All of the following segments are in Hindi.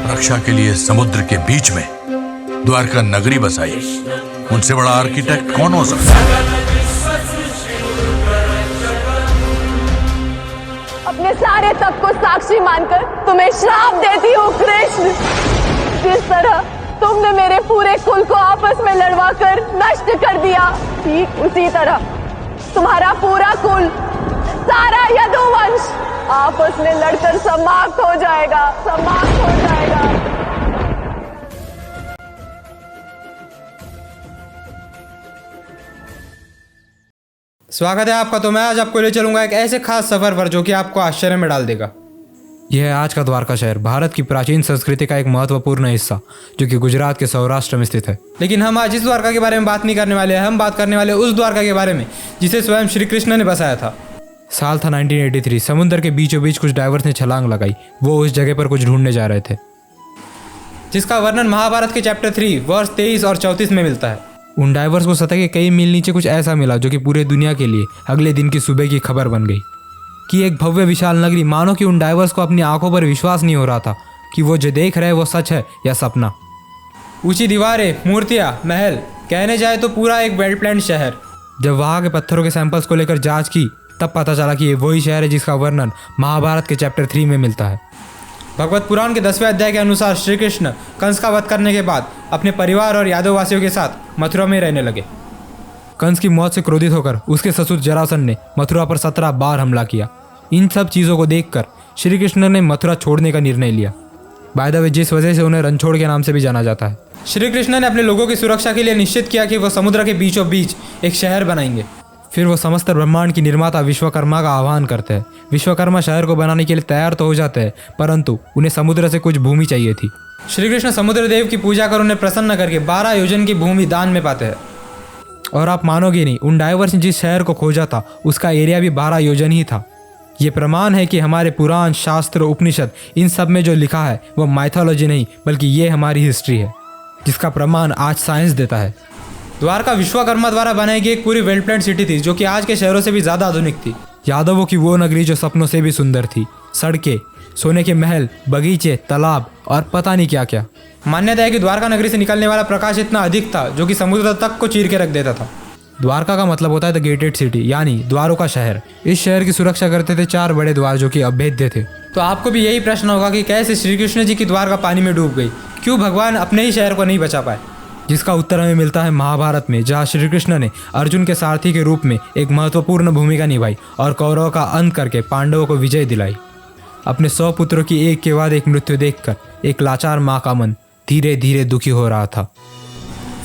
रक्षा के लिए समुद्र के बीच में द्वारका नगरी बसाई। उनसे बड़ा आर्किटेक्ट कौन हो सकता है? अपने सारे तप को साक्षी मानकर तुम्हें श्राप देती हूँ कृष्ण। जिस तरह तुमने मेरे पूरे कुल को आपस में लड़वाकर नष्ट कर दिया, ठीक उसी तरह तुम्हारा पूरा कुल, सारा यदुवंश आपस में लड़कर समाप्त हो जाएगा, समाप्त हो जाएगा। स्वागत है आपका। तो मैं आज आपको ले चलूंगा एक ऐसे खास सफर पर जो कि आपको आश्चर्य में डाल देगा। यह है आज का द्वारका शहर, भारत की प्राचीन संस्कृति का एक महत्वपूर्ण हिस्सा जो कि गुजरात के सौराष्ट्र में स्थित है। लेकिन हम आज इस द्वारका के बारे में बात नहीं करने वाले हैं, हम बात करने वाले उस द्वारका के बारे में जिसे स्वयं श्री कृष्ण ने बसाया था। साल था 1983। समुद्र के बीचों बीच कुछ डाइवर्स ने छलांग लगाई। वो उस जगह पर कुछ ढूंढने जा रहे थे जिसका वर्णन महाभारत के चैप्टर 3 वर्ष 23 और 34 में मिलता है। उन डाइवर्स को सतह के कई मील नीचे कुछ ऐसा मिला जो कि पूरे दुनिया के लिए अगले दिन की सुबह की खबर बन गई कि एक भव्य विशाल नगरी, मानो कि उन डाइवर्स को अपनी आंखों पर विश्वास नहीं हो रहा था कि वो जो देख रहे वो सच है या सपना। ऊंची दीवारें, मूर्तियां, महल, कहने जाए तो पूरा एक वेल प्लान्ड शहर। जब वहां के पत्थरों के सैंपल्स को लेकर जांच की तब पता चला कि ये वही शहर है जिसका वर्णन महाभारत के चैप्टर 3 में मिलता है। भगवत पुराण के 10वें अध्याय के अनुसार श्री कृष्ण कंस का वध करने के बाद अपने परिवार और यादववासियों के साथ मथुरा में रहने लगे। कंस की मौत से क्रोधित होकर उसके ससुर जरासंध ने मथुरा पर 17 बार हमला किया। इन सब चीज़ों को देखकर श्री कृष्ण ने मथुरा छोड़ने का निर्णय लिया। बाय द वे, जिस वजह से उन्हें रणछोड़ के नाम से भी जाना जाता है। श्री कृष्ण ने अपने लोगों की सुरक्षा के लिए निश्चित किया कि वो समुद्र के बीचों बीच एक शहर बनाएंगे। फिर वो समस्त ब्रह्मांड की निर्माता विश्वकर्मा का आह्वान करते हैं। विश्वकर्मा शहर को बनाने के लिए तैयार तो हो जाते हैं, परंतु उन्हें समुद्र से कुछ भूमि चाहिए थी। श्री कृष्ण समुद्र देव की पूजा कर उन्हें प्रसन्न करके 12 योजन की भूमि दान में पाते हैं। और आप मानोगे नहीं, उन डाइवर्स ने जिस शहर को खोजा था उसका एरिया भी 12 योजन ही था। ये प्रमाण है कि हमारे पुराण, शास्त्र, उपनिषद, इन सब में जो लिखा है वो माइथोलॉजी नहीं बल्कि ये हमारी हिस्ट्री है, जिसका प्रमाण आज साइंस देता है। द्वारका विश्वकर्मा द्वारा बनाई गई एक पूरी वेल प्लान्ड सिटी थी जो कि आज के शहरों से भी ज़्यादा आधुनिक थी। यादवों की वो नगरी जो सपनों से भी सुंदर थी। सड़कें, सोने के महल, बगीचे, तालाब और पता नहीं क्या क्या। मान्यता है कि द्वारका नगरी से निकलने वाला प्रकाश इतना अधिक था जो कि समुद्र तक को चीर के रख देता था। द्वारका का मतलब होता है द गेटेड सिटी, यानी द्वारों का शहर। इस शहर की सुरक्षा करते थे 4 बड़े द्वार जो कि अभेद्य थे। तो आपको भी यही प्रश्न होगा कि कैसे श्री कृष्ण जी की द्वारका पानी में डूब गई, क्यों भगवान अपने ही शहर को नहीं बचा पाए? जिसका उत्तर हमें मिलता है महाभारत में, जहाँ श्री कृष्ण ने अर्जुन के सारथी के रूप में एक महत्वपूर्ण भूमिका निभाई और कौरवों का अंत करके पांडवों को विजय दिलाई। अपने 100 पुत्रों की एक के बाद एक मृत्यु देखकर एक लाचार माँ का मन धीरे धीरे दुखी हो रहा था।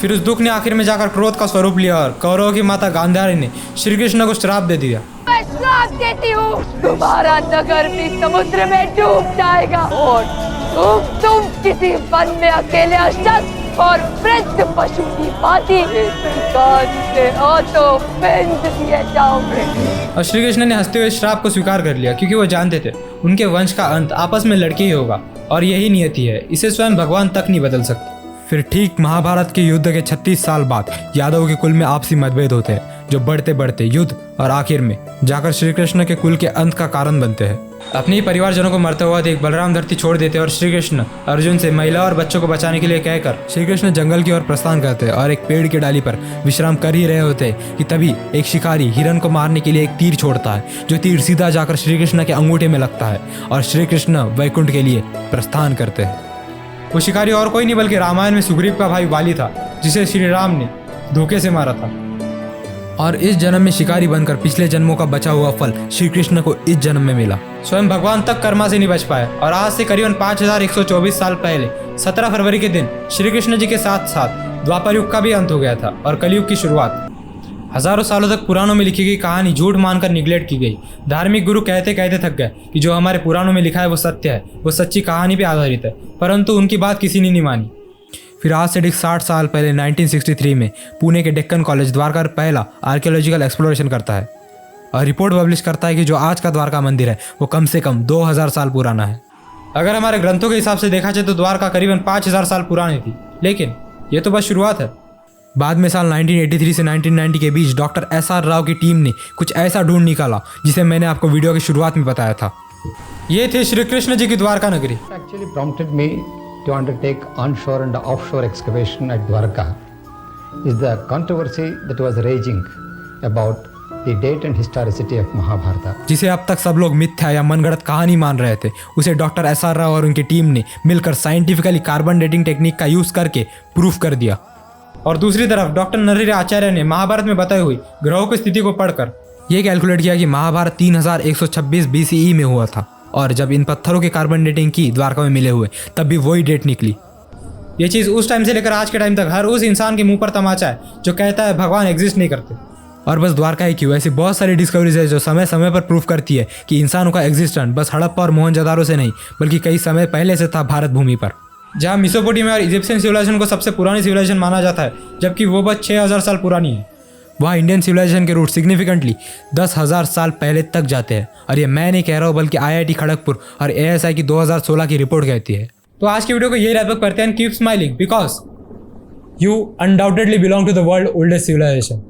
फिर उस दुख ने आखिर में जाकर क्रोध का स्वरूप लिया और कौरवों की माता गांधारी ने श्री कृष्ण को श्राप दे दिया। मैं श्राप देती हूँ, तुम्हारा नगर भी समुद्र में डूब जाएगा और तुम किसी वन में अकेले अशक्त और वृद्ध पशु की भांति से हाथों फेंक दिए जाओगे। और श्री कृष्ण ने हंसते हुए श्राप को स्वीकार कर लिया क्योंकि वो जानते थे उनके वंश का अंत आपस में लड़के ही होगा और यही नियति है, इसे स्वयं भगवान तक नहीं बदल सकते। फिर ठीक महाभारत के युद्ध के 36 साल बाद यादव के कुल में आपसी मतभेद होते हैं जो बढ़ते बढ़ते युद्ध और आखिर में जाकर श्री कृष्ण के कुल के अंत का कारण बनते हैं। अपने ही परिवारजनों को मरते हुआ देख बलराम धरती छोड़ देते और श्री कृष्ण अर्जुन से महिला और बच्चों को बचाने के लिए कहकर श्री कृष्ण जंगल की ओर प्रस्थान करते और एक पेड़ की डाली पर विश्राम कर ही रहे होते कि तभी एक शिकारी हिरण को मारने के लिए एक तीर छोड़ता है, जो तीर सीधा जाकर श्री कृष्ण के अंगूठे में लगता है और श्री कृष्ण वैकुंठ के लिए प्रस्थान करते हैं। वो शिकारी और कोई नहीं बल्कि रामायण में सुग्रीव का भाई वाली था, जिसे श्री राम ने धोखे से मारा था। और इस जन्म में शिकारी बनकर पिछले जन्मों का बचा हुआ फल श्री कृष्ण को इस जन्म में मिला। स्वयं भगवान तक कर्मा से नहीं बच पाए और आज से करीबन 5124 साल पहले 17 फरवरी के दिन श्री कृष्ण जी के साथ साथ द्वापर युग का भी अंत हो गया था और कलयुग की शुरुआत। हजारों सालों तक पुराणों में लिखी गई कहानी झूठ मानकर निगलेक्ट की गई। धार्मिक गुरु कहते कहते थक गए कि जो हमारे पुराणों में लिखा है वो सत्य है, वो सच्ची कहानी पे आधारित है, परंतु उनकी बात किसी ने नहीं मानी। फिर आज से ठीक 60 साल पहले 1963 में पुणे के डेक्कन कॉलेज द्वारका पहला आर्कियोलॉजिकल एक्सप्लोरेशन करता है और रिपोर्ट पब्लिश करता है कि जो आज का द्वारका मंदिर है वो कम से कम 2000 साल पुराना है। अगर हमारे ग्रंथों के हिसाब से देखा जाए तो द्वारका करीबन 5000 साल पुरानी थी, लेकिन ये तो बस शुरुआत है। बाद में साल 1983 से 1990 के बीच डॉक्टर SR राव की टीम ने कुछ ऐसा ढूंढ निकाला जिसे मैंने आपको वीडियो की शुरुआत में बताया था। ये थे श्री कृष्ण जी की द्वारका नगरी। Actually prompted me to undertake onshore and offshore excavation at Dwarka is the controversy that was raging about the date and historicity of Mahabharata. जिसे अब तक सब लोग मिथ्या या मनगढ़ंत कहानी मान रहे थे, उसे डॉक्टर एस.आर. राव और उनकी टीम ने मिलकर साइंटिफिकली कार्बन डेटिंग टेक्निक का यूज करके प्रूफ कर दिया। और दूसरी तरफ डॉक्टर नरहरि आचार्य ने महाभारत में बताई हुई ग्रहों की स्थिति को पढ़कर यह कैलकुलेट किया कि महाभारत 3126 BCE में हुआ था, और जब इन पत्थरों के कार्बन डेटिंग की द्वारका में मिले हुए तब भी वही डेट निकली। ये चीज़ उस टाइम से लेकर आज के टाइम तक हर उस इंसान के मुंह पर तमाचा है जो कहता है भगवान एग्जिस्ट नहीं करते। और बस द्वारका ही क्यों, ऐसी बहुत सारी डिस्कवरीज है जो समय समय पर प्रूफ करती है कि इंसानों का एग्जिस्टेंस बस हड़प्पा और मोहनजोदारो से नहीं बल्कि कई समय पहले से था भारत भूमि पर। जहाँ मेसोपोटामिया और इजिप्शियन सिविलाइजेशन को सबसे पुरानी सिविलाइजेशन माना जाता है, जबकि वो बस 6000 साल पुरानी है। वहाँ इंडियन सिविलाइजेशन के रूट सिग्निफिकेंटली 10,000 साल पहले तक जाते हैं। और ये मैं नहीं कह रहा हूँ बल्कि IIT खड़गपुर और ASI की 2016 की रिपोर्ट कहती है। तो आज की वीडियो को यही रैप अप करते हैं। Keep smiling because you undoubtedly belong to the world oldest civilisation.